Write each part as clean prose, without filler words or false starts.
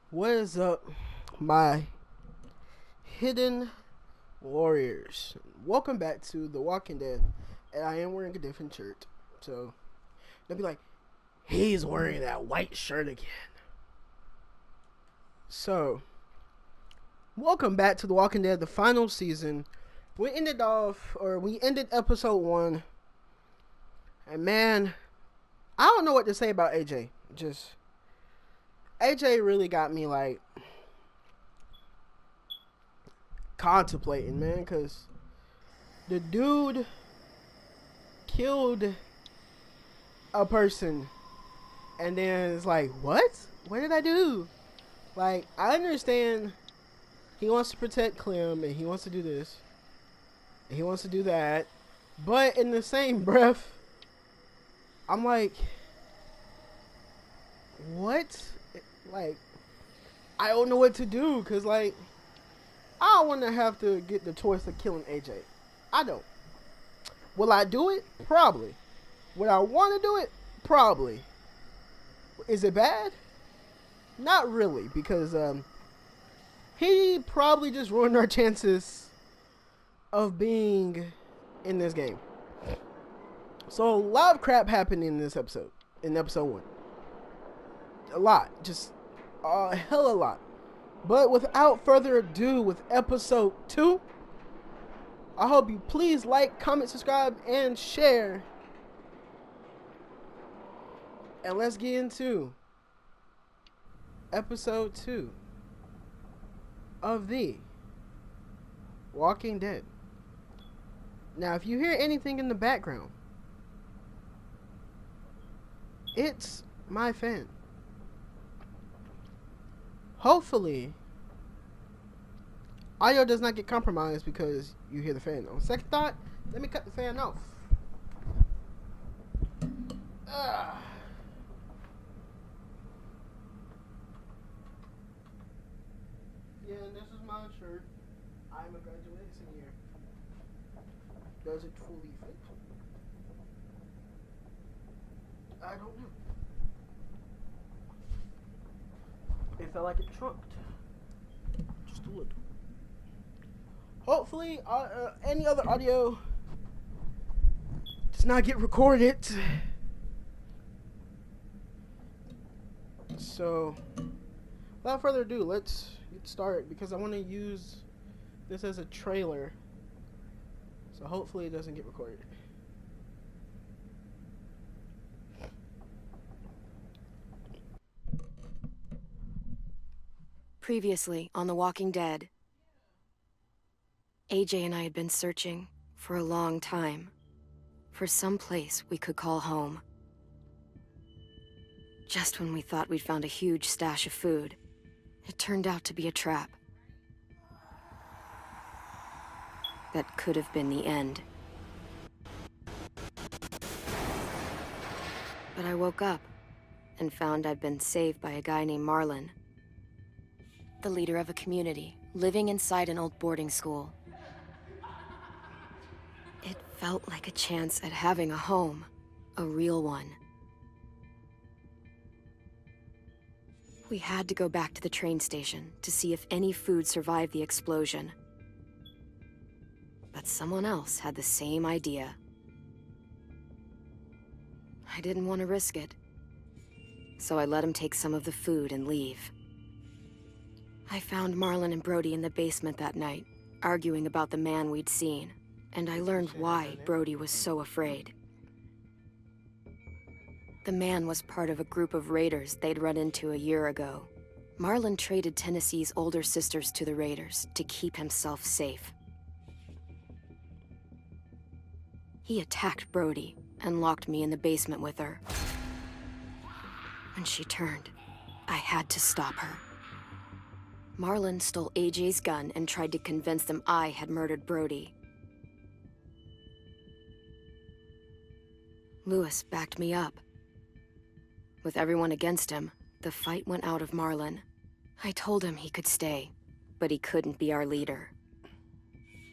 What is up, my hidden warriors? Welcome back to The Walking Dead. And I am wearing a different shirt. So, they'll be like, he's wearing that white shirt again. So, welcome back to The Walking Dead, the final season. We ended episode 1. And man, I don't know what to say about AJ. AJ really got me like contemplating, man, because the dude killed a person and then it's like, what did I do? Like, I understand he wants to protect Clem and he wants to do this and he wants to do that, but in the same breath I'm like, what? Like, I don't know what to do, because, like, I don't want to have to get the choice of killing AJ. I don't. Will I do it? Probably. Would I want to do it? Probably. Is it bad? Not really, because he probably just ruined our chances of being in this game. So, a lot of crap happened in this episode, in episode 1. A lot. Just a hell of a lot. But without further ado, with episode 2, I hope you please like, comment, subscribe, and share. And let's get into episode 2 of The Walking Dead. Now, if you hear anything in the background, it's my fan. Hopefully, audio does not get compromised because you hear the fan. On second thought, let me cut the fan off. Yeah, and this is my shirt. I'm a graduating senior. Does it fully fit? I don't know. It felt like it trunked. Just a little. Hopefully, any other audio does not get recorded. So, without further ado, let's get started because I want to use this as a trailer. So hopefully it doesn't get recorded. Previously on The Walking Dead, AJ and I had been searching for a long time for some place we could call home. Just when we thought we'd found a huge stash of food, it turned out to be a trap. That could have been the end. But I woke up and found I'd been saved by a guy named Marlon, the leader of a community, living inside an old boarding school. It felt like a chance at having a home, a real one. We had to go back to the train station to see if any food survived the explosion. But someone else had the same idea. I didn't want to risk it, so I let him take some of the food and leave. I found Marlon and Brody in the basement that night, arguing about the man we'd seen, and I learned why Brody was so afraid. The man was part of a group of raiders they'd run into a year ago. Marlon traded Tennessee's older sisters to the raiders to keep himself safe. He attacked Brody and locked me in the basement with her. When she turned, I had to stop her. Marlon stole AJ's gun and tried to convince them I had murdered Brody. Lewis backed me up. With everyone against him, the fight went out of Marlon. I told him he could stay, but he couldn't be our leader.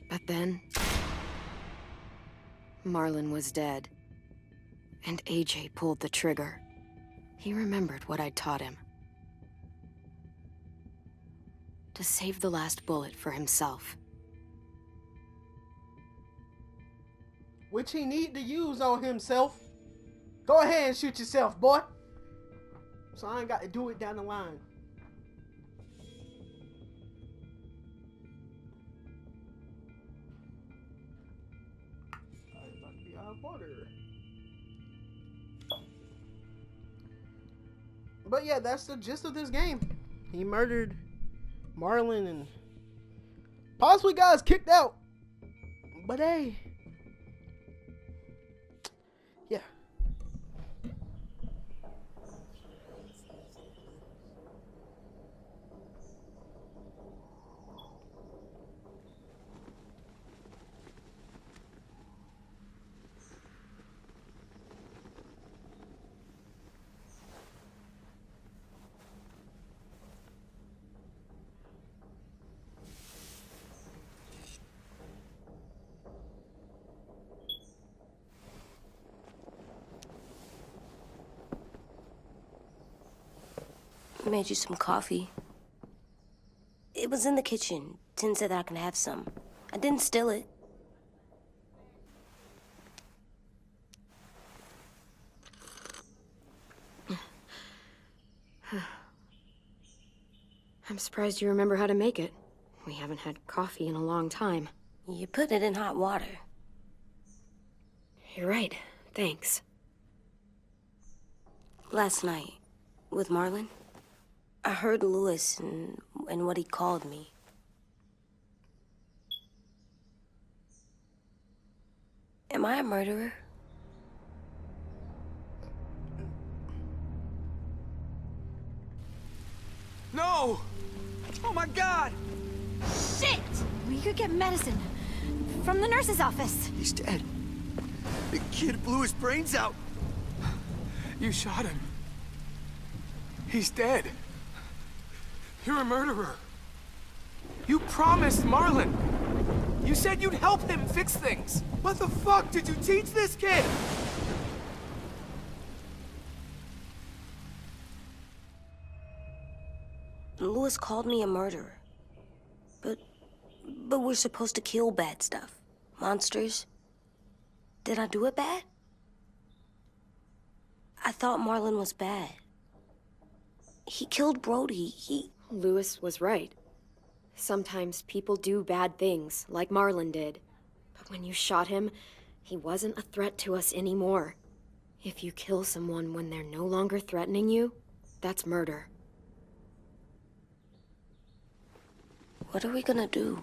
But then, Marlon was dead, and AJ pulled the trigger. He remembered what I'd taught him. To save the last bullet for himself. Which he need to use on himself. Go ahead and shoot yourself, boy. So I ain't got to do it down the line. I about to be out of water. But yeah, that's the gist of this game. He murdered Marlon and possibly got us kicked out. But hey. Yeah. I made you some coffee. It was in the kitchen. Tin said that I can have some. I didn't steal it. I'm surprised you remember how to make it. We haven't had coffee in a long time. You put it in hot water. You're right. Thanks. Last night, with Marlon, I heard Lewis and what he called me. Am I a murderer? No! Oh my God! Shit! We could get medicine from the nurse's office. He's dead. The kid blew his brains out. You shot him. He's dead. You're a murderer. You promised Marlon. You said you'd help him fix things. What the fuck did you teach this kid? Lewis called me a murderer. But we're supposed to kill bad stuff. Monsters. Did I do it bad? I thought Marlon was bad. He killed Brody. Lewis was right. Sometimes people do bad things, like Marlon did. But when you shot him, he wasn't a threat to us anymore. If you kill someone when they're no longer threatening you, that's murder. What are we gonna do?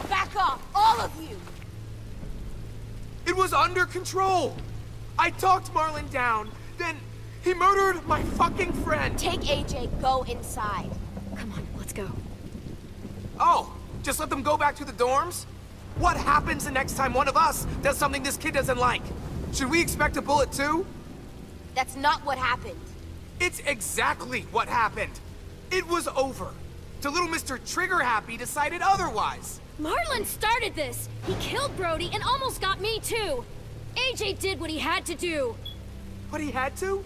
Back off, all of you! It was under control. I talked Marlon down, then he murdered my fucking friend. Take AJ, go inside. Come on, let's go. Oh, just let them go back to the dorms? What happens the next time one of us does something this kid doesn't like? Should we expect a bullet too? That's not what happened. It's exactly what happened. It was over. Till little Mr. Trigger Happy decided otherwise. Marlon started this! He killed Brody and almost got me too! AJ did what he had to do! But he had to?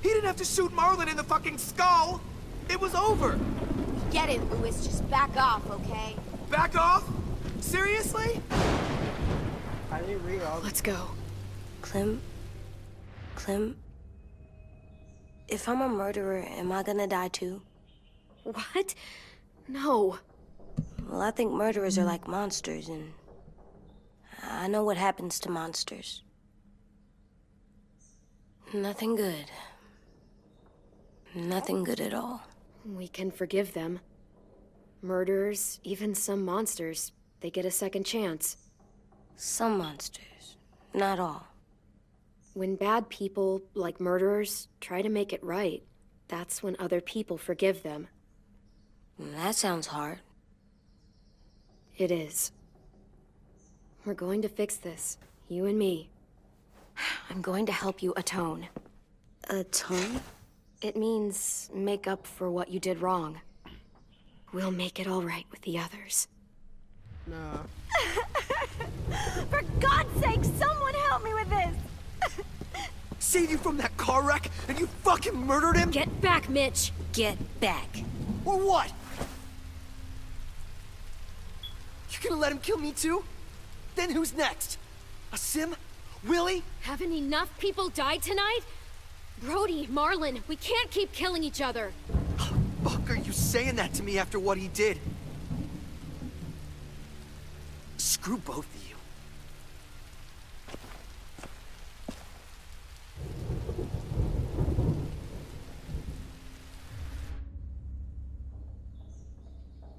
He didn't have to shoot Marlon in the fucking skull! It was over! Get it, Lewis. Just back off, okay? Back off? Seriously? I didn't read all. Let's go. Clem, if I'm a murderer, am I gonna die too? What? No. Well, I think murderers are like monsters, and I know what happens to monsters. Nothing good. Nothing good at all. We can forgive them. Murderers, even some monsters, they get a second chance. Some monsters, not all. When bad people, like murderers, try to make it right, that's when other people forgive them. That sounds hard. It is. We're going to fix this, you and me. I'm going to help you atone. Atone? It means make up for what you did wrong. We'll make it all right with the others. Nah. For God's sake, someone help me with this! Saved you from that car wreck, and you fucking murdered him? Get back, Mitch! Get back. Or what? You gonna let him kill me too? Then who's next? A Sim? Willie? Haven't enough people died tonight? Brody, Marlon, we can't keep killing each other. Fuck are you saying that to me after what he did? Screw both of you.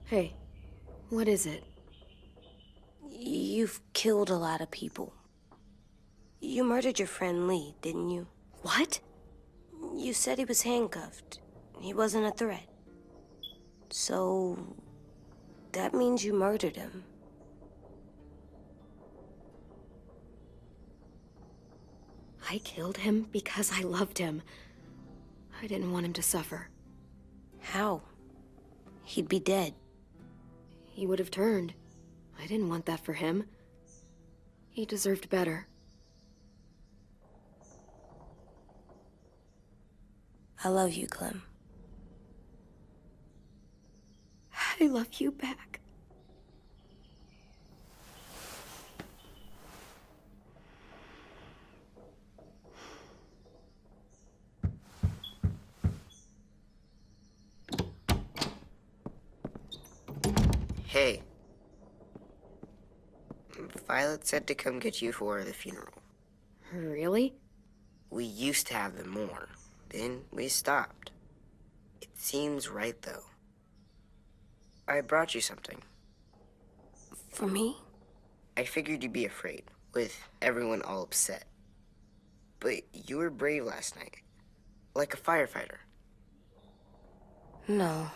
Hey, what is it? You've killed a lot of people. You murdered your friend Lee, didn't you? What? You said he was handcuffed. He wasn't a threat. So... that means you murdered him. I killed him because I loved him. I didn't want him to suffer. How? He'd be dead. He would have turned. I didn't want that for him. He deserved better. I love you, Clem. I love you back. Hey. Violet said to come get you for the funeral. Really? We used to have them more. Then we stopped. It seems right, though. I brought you something. For me? I figured you'd be afraid, with everyone all upset. But you were brave last night. Like a firefighter. No.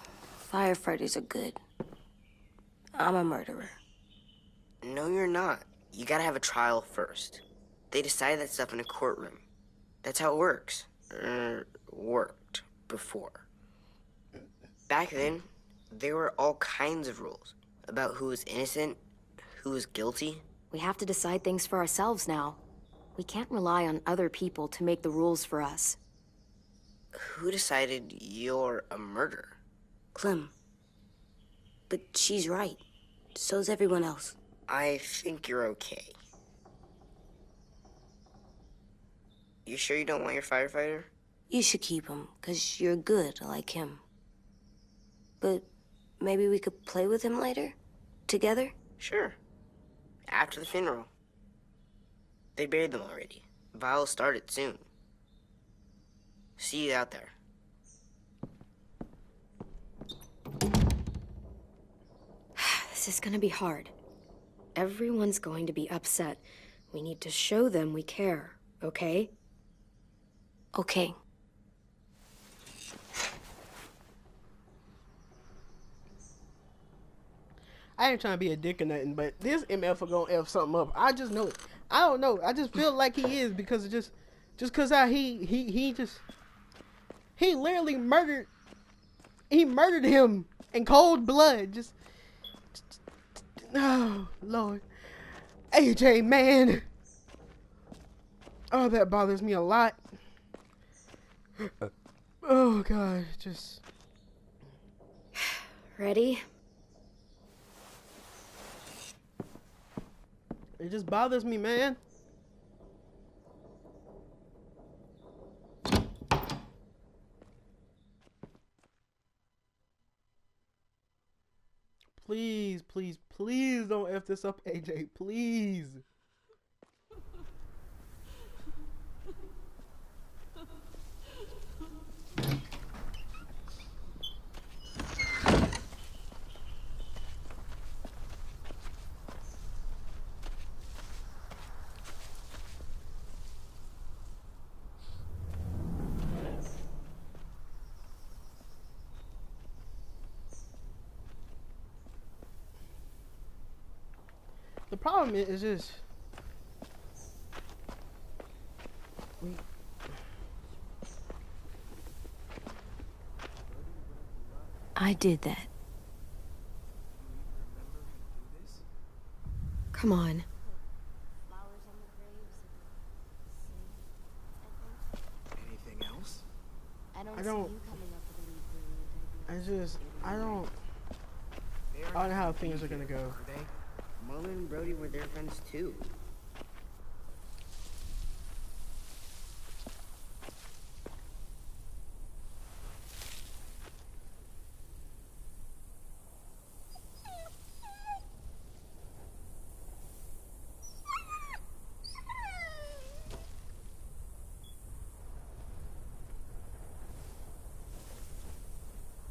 Firefighters are good. I'm a murderer. No, you're not. You gotta have a trial first. They decide that stuff in a courtroom. That's how it works. Worked before. Back then, there were all kinds of rules about who was innocent, who was guilty. We have to decide things for ourselves now. We can't rely on other people to make the rules for us. Who decided you're a murderer? Clem. But she's right. So's everyone else. I think you're okay. You sure you don't want your firefighter? You should keep him, 'cause you're good like him. But maybe we could play with him later? Together? Sure. After the funeral. They buried them already. Vile started soon. See you out there. This is gonna be hard. Everyone's going to be upset. We need to show them we care, okay? Okay. I ain't trying to be a dick or nothing, but this MF are gonna F something up. I just know it. I don't know. I just feel like he is because of just cause how he literally murdered him in cold blood. Oh Lord. AJ, man. Oh, that bothers me a lot. Oh God, just Ready? it just bothers me, man. Please, please, please don't F this up, AJ. Please. The problem is just I did that. Come on. Anything else? I don't know how things are gonna go. Marlon and Brody were their friends too.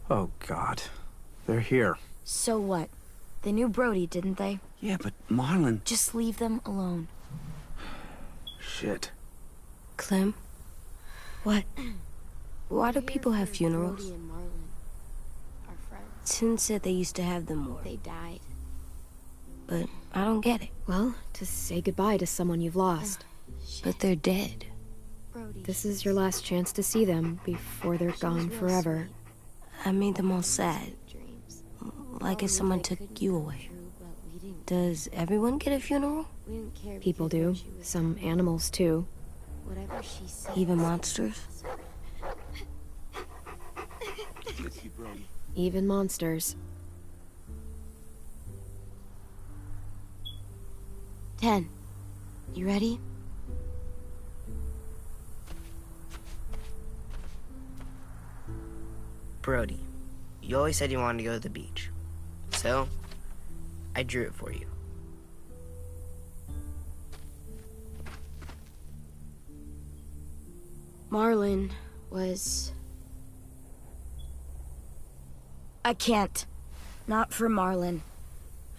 Oh, God. They're here. So what? They knew Brody, didn't they? Yeah, but Marlon... Just leave them alone. Shit. Clem? What? Why do people have funerals? Brody and Marlon are friends. Tin said they used to have them more, They died. but I don't get it. Well, to say goodbye to someone you've lost. But they're dead. Brody. This is your last chance to see them before they're gone forever. I made them all sad, Dreams. like if someone took you away. Does everyone get a funeral? We didn't care People because do. when she was Some animals, too. whatever she said. Even monsters? Even monsters. 10. You ready? Brody, you always said you wanted to go to the beach. So, I drew it for you. Marlon was... I can't. Not for Marlon.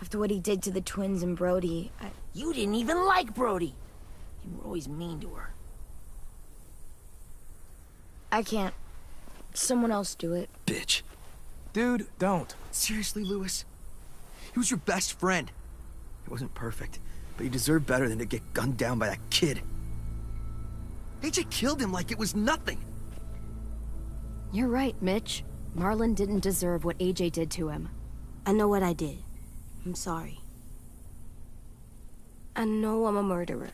After what he did to the twins and Brody, You didn't even like Brody. You were always mean to her. I can't. Someone else do it. Bitch. Dude, don't. Seriously, Lewis? He was your best friend. He wasn't perfect, but he deserved better than to get gunned down by that kid. AJ killed him like it was nothing. You're right, Mitch. Marlon didn't deserve what AJ did to him. I know what I did. I'm sorry. I know I'm a murderer.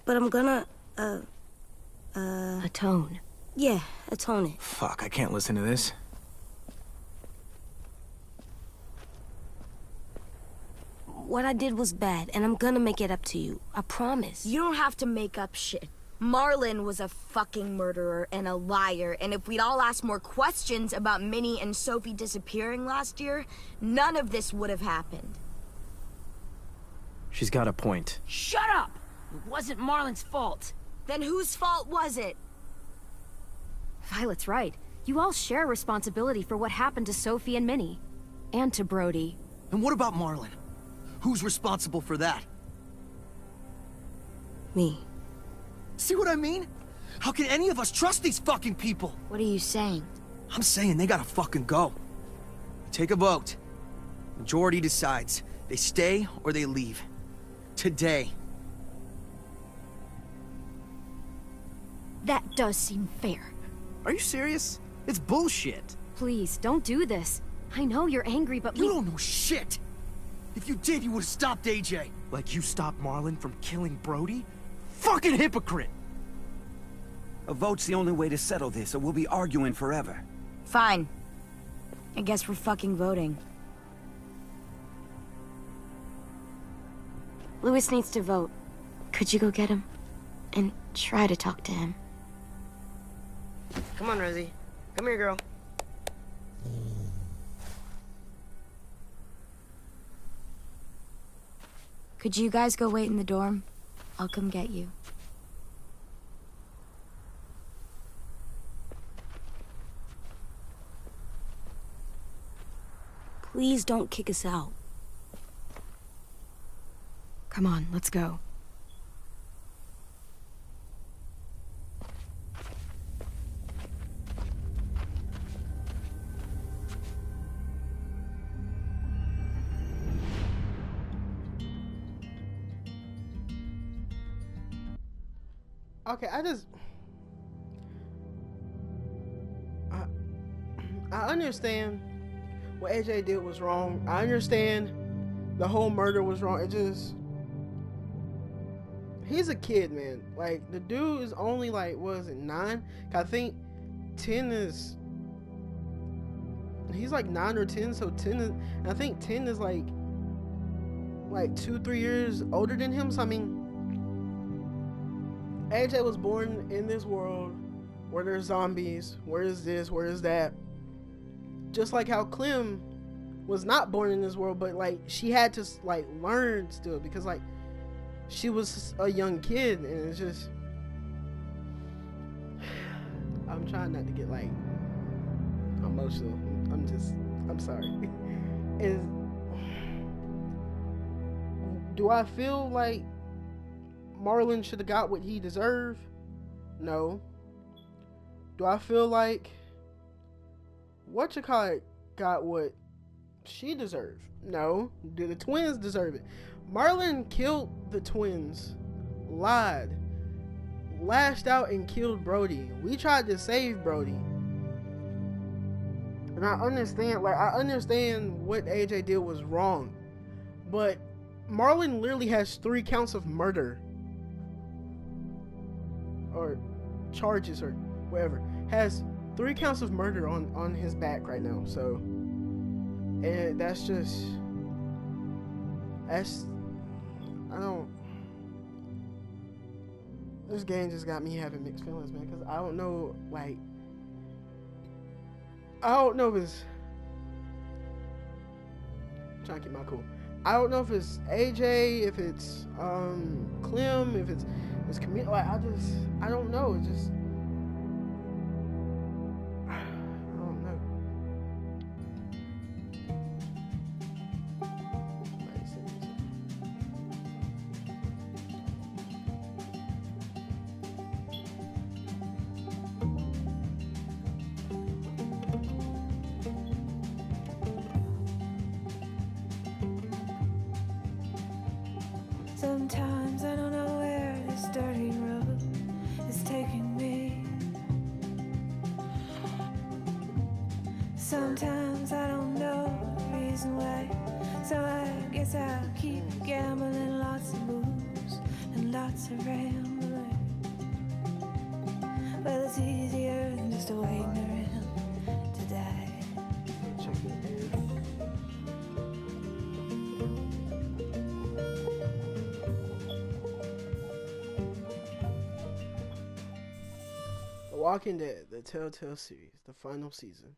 But I'm gonna, Atone. yeah, atone it. Fuck, I can't listen to this. What I did was bad, and I'm gonna make it up to you. I promise. You don't have to make up shit. Marlon was a fucking murderer and a liar, and if we'd all asked more questions about Minnie and Sophie disappearing last year, none of this would have happened. She's got a point. Shut up! It wasn't Marlon's fault. Then whose fault was it? Violet's right. You all share responsibility for what happened to Sophie and Minnie. And to Brody. And what about Marlon? Who's responsible for that? Me. See what I mean? How can any of us trust these fucking people? What are you saying? I'm saying they gotta fucking go. Take a vote. Majority decides. They stay or they leave. Today. That does seem fair. Are you serious? It's bullshit. Please, don't do this. I know you're angry, but You don't know shit! If you did, you would've stopped AJ. Like you stopped Marlon from killing Brody? Fucking hypocrite! A vote's the only way to settle this, or we'll be arguing forever. Fine. I guess we're fucking voting. Lewis needs to vote. Could you go get him? And try to talk to him. Come on, Rosie. Come here, girl. Could you guys go wait in the dorm? I'll come get you. Please don't kick us out. come on, let's go. Okay, I understand what AJ did was wrong. I understand the whole murder was wrong. It just, he's a kid, man. Like, the dude is only like, what is it, 9? I think 10 is, he's like 9 or 10, so 10 is, I think 10 is like 2-3 years older than him. So I mean, AJ was born in this world where there's zombies, where is this, where is that. Just like how Clem was not born in this world, but like she had to like learn still, because like she was a young kid, and it's just, I'm trying not to get like emotional. I'm sorry. Do I feel like Marlon should have got what he deserved? No. Do I feel like whatchamacallit got what she deserved? No. Do the twins deserve it? Marlon killed the twins, lied, lashed out and killed Brody. We tried to save Brody. And I understand what AJ did was wrong. But Marlon literally has 3 counts of murder. Or charges or whatever. Has 3 counts of murder on his back right now. So, and that's just, this game just got me having mixed feelings, man, because I don't know, like, I don't know if it's, I'm trying to keep my cool. I don't know if it's AJ, if it's Clem, if it's Camille. Like, I don't know. It just, I don't know. Sometimes I don't know where this dirty road is taking me. Sometimes I don't know the reason why, so I guess I'll keep gambling, lots of moves and lots of rambling. Well, it's easier than just waiting around to die. The Walking Dead, the Telltale series, the final season.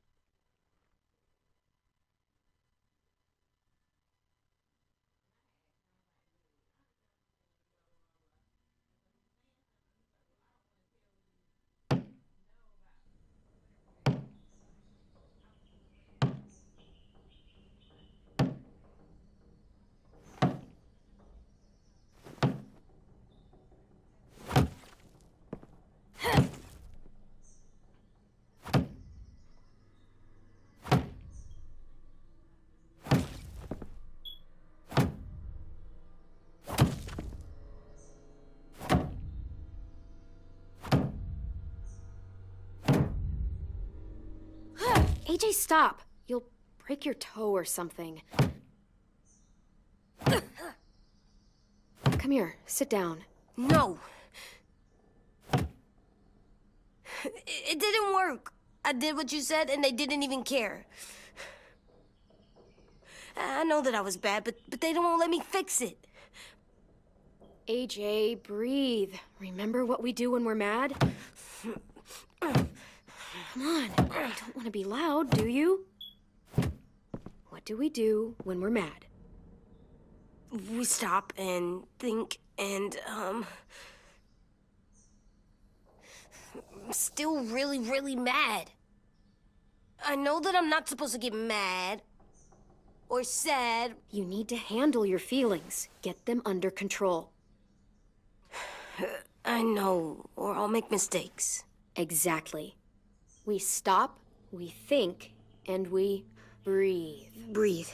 AJ, stop. You'll break your toe or something. Come here, sit down. No. It didn't work. I did what you said, and they didn't even care. I know that I was bad, but they don't let me fix it. AJ, breathe. Remember what we do when we're mad? Come on, you don't want to be loud, do you? What do we do when we're mad? We stop and think and, I'm still really, really mad. I know that I'm not supposed to get mad or sad. You need to handle your feelings. Get them under control. I know, or I'll make mistakes. Exactly. We stop, we think, and we breathe. Breathe.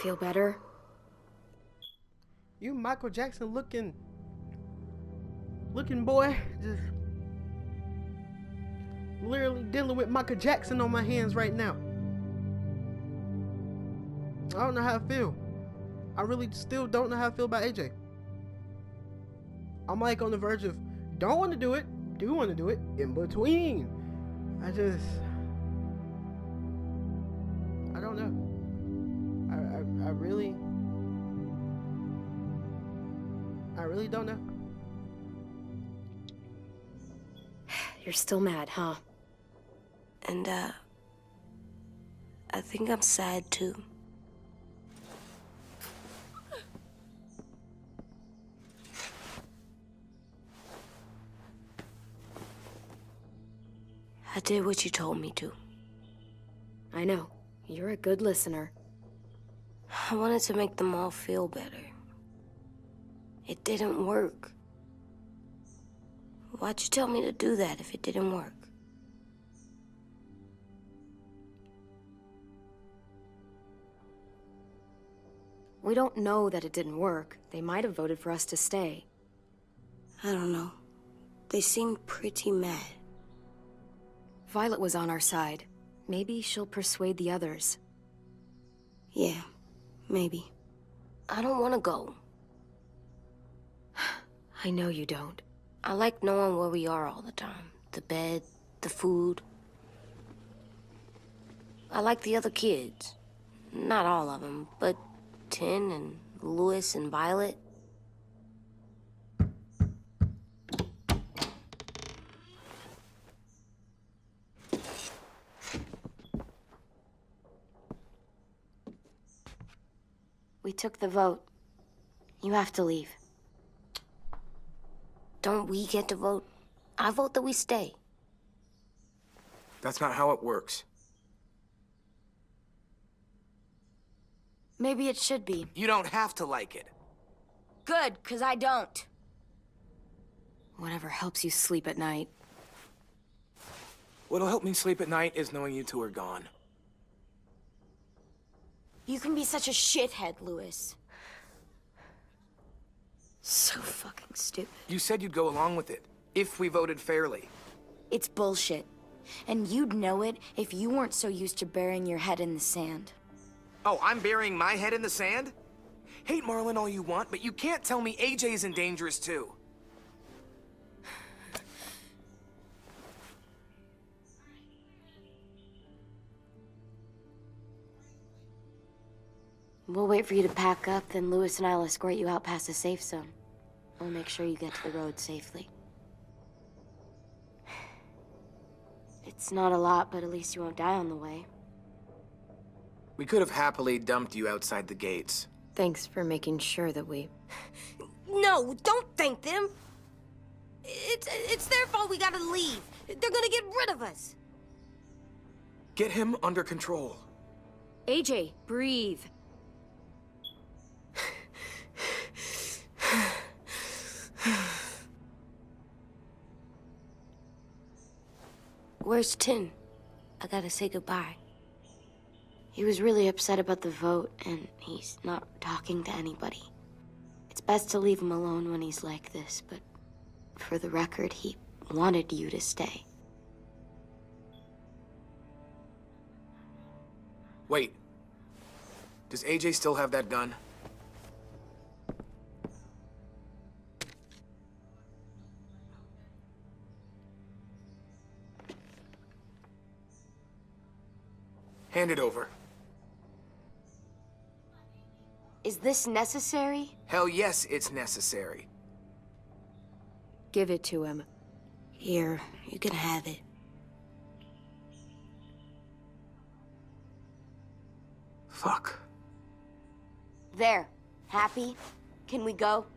Feel better? You Michael Jackson looking. looking boy, just literally dealing with Michael Jackson on my hands right now. I don't know how I feel. I really still don't know how I feel about AJ. I'm like on the verge of don't want to do it, do want to do it, in between. I don't know. I really don't know. You're still mad, huh? And, I think I'm sad, too. I did what you told me to. I know. You're a good listener. I wanted to make them all feel better. It didn't work. Why'd you tell me to do that if it didn't work? We don't know that it didn't work. They might have voted for us to stay. I don't know. They seemed pretty mad. Violet was on our side. Maybe she'll persuade the others. Yeah, maybe. I don't want to go. I know you don't. I like knowing where we are all the time. The bed, the food. I like the other kids. Not all of them, but Tin and Louis and Violet. We took the vote. You have to leave. Don't we get to vote? I vote that we stay. That's not how it works. Maybe it should be. You don't have to like it. Good, because I don't. Whatever helps you sleep at night. What'll help me sleep at night is knowing you two are gone. You can be such a shithead, Louis. So fucking stupid. You said you'd go along with it, if we voted fairly. It's bullshit. And you'd know it if you weren't so used to burying your head in the sand. Oh, I'm burying my head in the sand? Hate Marlon all you want, but you can't tell me AJ's in dangerous too. We'll wait for you to pack up, then Louis and I'll escort you out past the safe zone. We'll make sure you get to the road safely. It's not a lot, but at least you won't die on the way. We could have happily dumped you outside the gates. Thanks for making sure that we... No, don't thank them! It's their fault we gotta leave. They're gonna get rid of us. Get him under control. AJ, breathe. Where's Tin? I gotta say goodbye. He was really upset about the vote, and he's not talking to anybody. It's best to leave him alone when he's like this, but for the record, he wanted you to stay. Wait. Does AJ still have that gun? Hand it over. Is this necessary? Hell yes, it's necessary. Give it to him. Here, you can have it. Fuck. There. Happy? Can we go?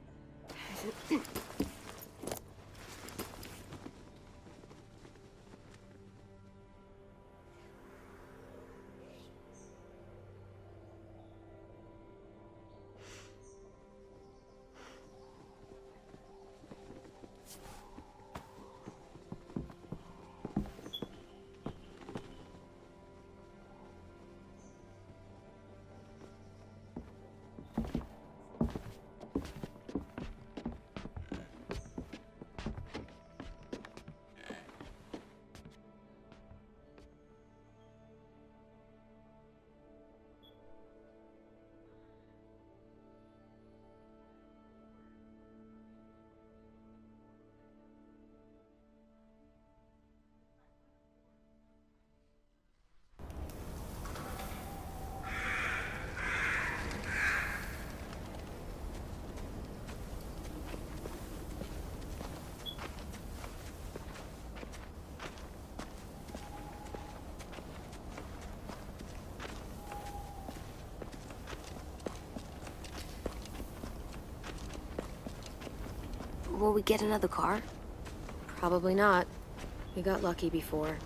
Will we get another car? Probably not. We got lucky before.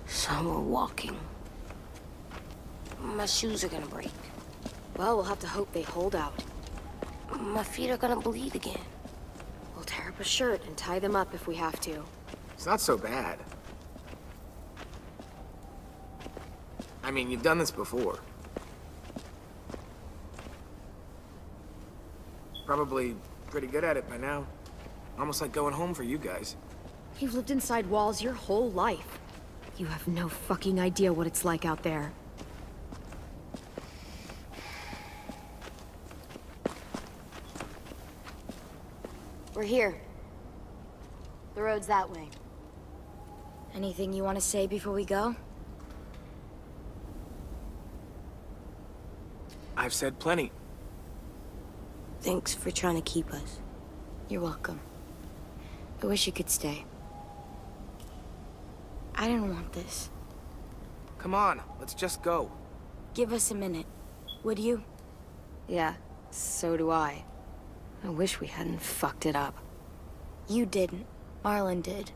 So we're walking. My shoes are gonna break. Well, we'll have to hope they hold out. My feet are gonna bleed again. We'll tear up a shirt and tie them up if we have to. It's not so bad. I mean, you've done this before. Probably pretty good at it by now. Almost like going home for you guys. You've lived inside walls your whole life. You have no fucking idea what it's like out there. We're here. The road's that way. Anything you want to say before we go? I've said plenty. Thanks for trying to keep us. You're welcome. I wish you could stay. I didn't want this. Come on, let's just go. Give us a minute, would you? Yeah, so do I. I wish we hadn't fucked it up. You didn't. Marlon did.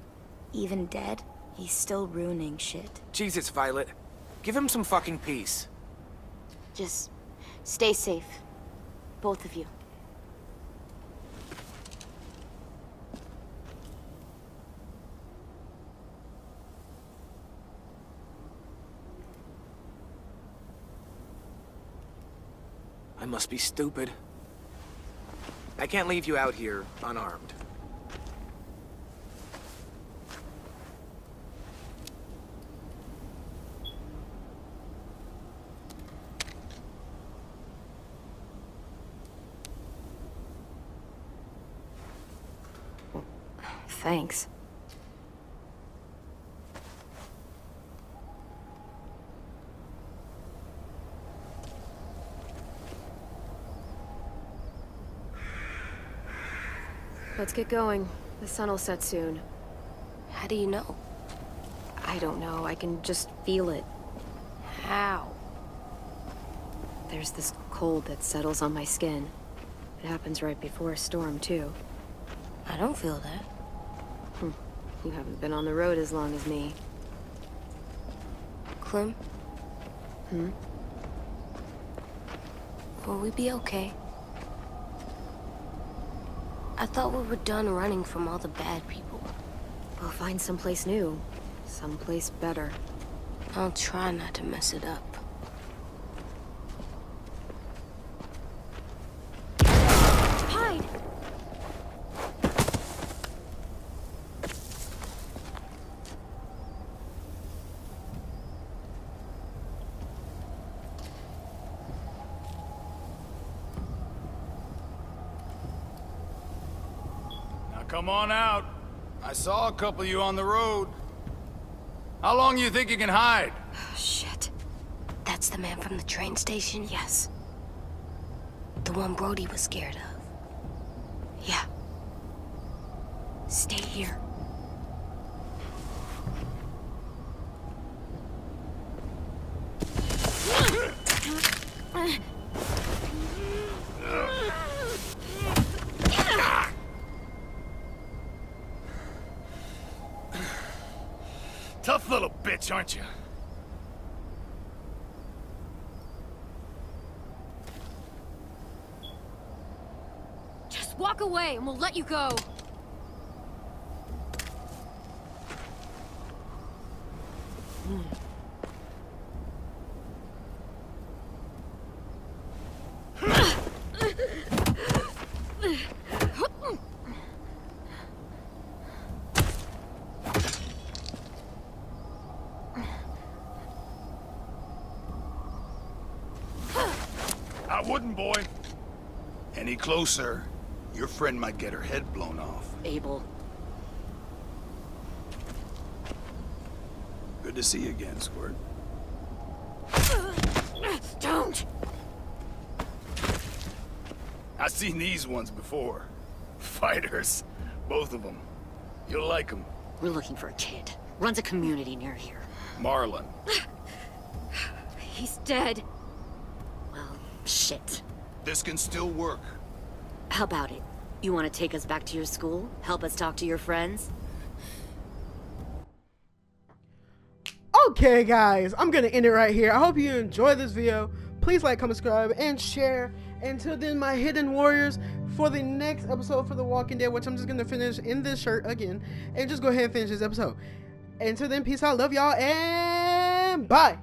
Even dead, he's still ruining shit. Jesus, Violet. Give him some fucking peace. Just stay safe. Both of you. I must be stupid. I can't leave you out here unarmed. Thanks. Let's get going. The sun will set soon. How do you know? I don't know. I can just feel it. How? There's this cold that settles on my skin. It happens right before a storm, too. I don't feel that. You haven't been on the road as long as me. Clem? Will we be okay? I thought we were done running from all the bad people. We'll find someplace new. Someplace better. I'll try not to mess it up. Hide! Come on out. I saw a couple of you on the road. How long you think you can hide? Shit. That's the man from the train station? Yes. The one Brody was scared of. Yeah. Stay here. Tough little bitch, aren't you? Just walk away and we'll let you go. I wouldn't, boy. Any closer, your friend might get her head blown off. Abel. Good to see you again, Squirt. Don't! I've seen these ones before. Fighters. Both of them. You'll like them. We're looking for a kid. Runs a community near here. Marlon. He's dead. Well, shit. This can still work. How about it? You want to take us back to your school? Help us talk to your friends? Okay, guys, I'm gonna end it right here. I hope you enjoyed this video. Please like, comment, subscribe, and share. Until then, my hidden warriors, for the next episode for The Walking Dead, which I'm just gonna finish in this shirt again, and just go ahead and finish this episode. Until then, peace out, love y'all, and bye.